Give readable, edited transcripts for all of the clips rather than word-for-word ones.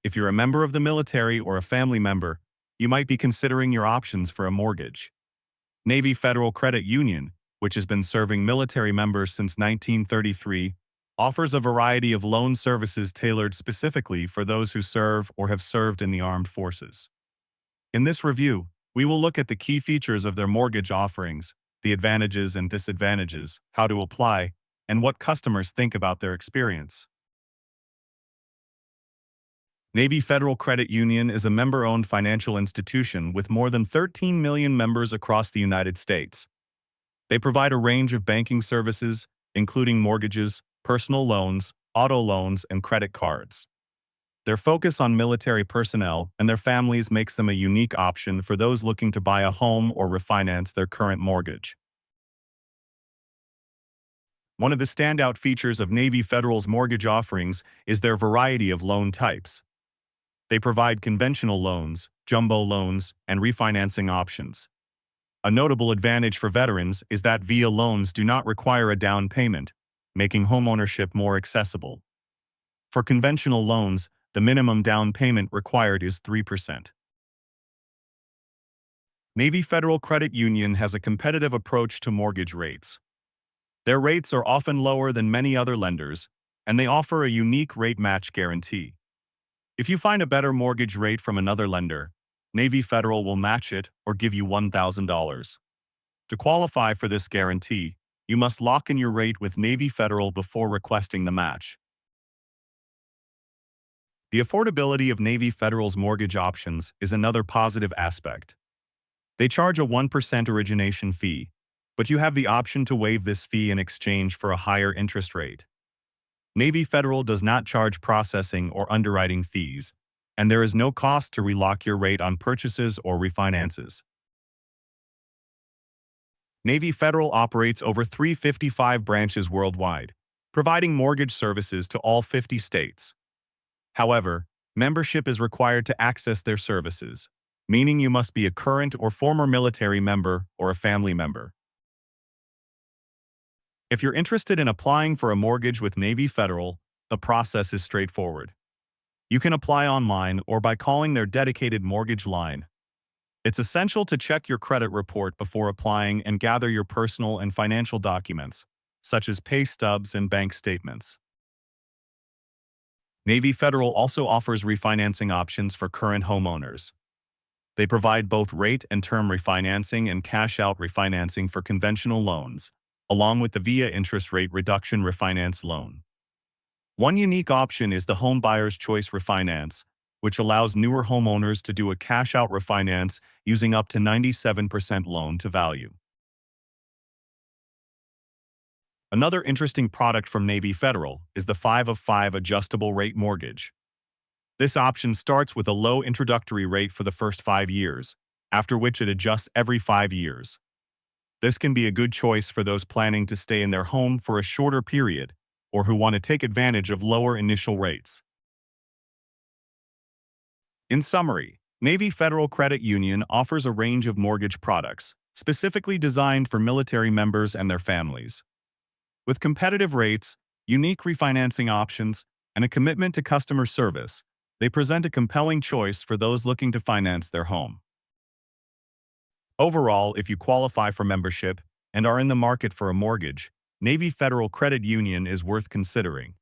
If you're a member of the military or a family member, you might be considering your options for a mortgage. Navy Federal Credit Union, which has been serving military members since 1933, offers a variety of loan services tailored specifically for those who serve or have served in the armed forces. In this review, we will look at the key features of their mortgage offerings, the advantages and disadvantages, how to apply, and what customers think about their experience. Navy Federal Credit Union is a member-owned financial institution with more than 13 million members across the United States. They provide a range of banking services, including mortgages, personal loans, auto loans, and credit cards. Their focus on military personnel and their families makes them a unique option for those looking to buy a home or refinance their current mortgage. One of the standout features of Navy Federal's mortgage offerings is their variety of loan types. They provide conventional loans, jumbo loans, and refinancing options. A notable advantage for veterans is that VIA loans do not require a down payment, making homeownership more accessible. For conventional loans, the minimum down payment required is 3%. Navy Federal Credit Union has a competitive approach to mortgage rates. Their rates are often lower than many other lenders, and they offer a unique rate match guarantee. If you find a better mortgage rate from another lender, Navy Federal will match it or give you $1,000. To qualify for this guarantee, you must lock in your rate with Navy Federal before requesting the match. The affordability of Navy Federal's mortgage options is another positive aspect. They charge a 1% origination fee, but you have the option to waive this fee in exchange for a higher interest rate. Navy Federal does not charge processing or underwriting fees, and there is no cost to relock your rate on purchases or refinances. Navy Federal operates over 355 branches worldwide, providing mortgage services to all 50 states. However, membership is required to access their services, meaning you must be a current or former military member or a family member. If you're interested in applying for a mortgage with Navy Federal, the process is straightforward. You can apply online or by calling their dedicated mortgage line. It's essential to check your credit report before applying and gather your personal and financial documents, such as pay stubs and bank statements. Navy Federal also offers refinancing options for current homeowners. They provide both rate and term refinancing and cash-out refinancing for conventional loans, along with the VIA interest rate reduction refinance loan. One unique option is the Home Buyer's Choice Refinance, which allows newer homeowners to do a cash-out refinance using up to 97% loan-to-value. Another interesting product from Navy Federal is the 5 of 5 adjustable rate mortgage. This option starts with a low introductory rate for the first 5 years, after which it adjusts every 5 years. This can be a good choice for those planning to stay in their home for a shorter period or who want to take advantage of lower initial rates. In summary, Navy Federal Credit Union offers a range of mortgage products, specifically designed for military members and their families. With competitive rates, unique refinancing options, and a commitment to customer service, they present a compelling choice for those looking to finance their home. Overall, if you qualify for membership and are in the market for a mortgage, Navy Federal Credit Union is worth considering.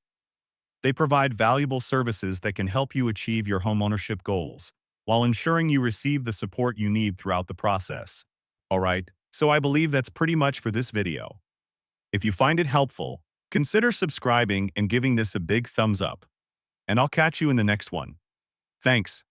They provide valuable services that can help you achieve your homeownership goals, while ensuring you receive the support you need throughout the process. Alright, so I believe that's pretty much for this video. If you find it helpful, consider subscribing and giving this a big thumbs up. And I'll catch you in the next one. Thanks.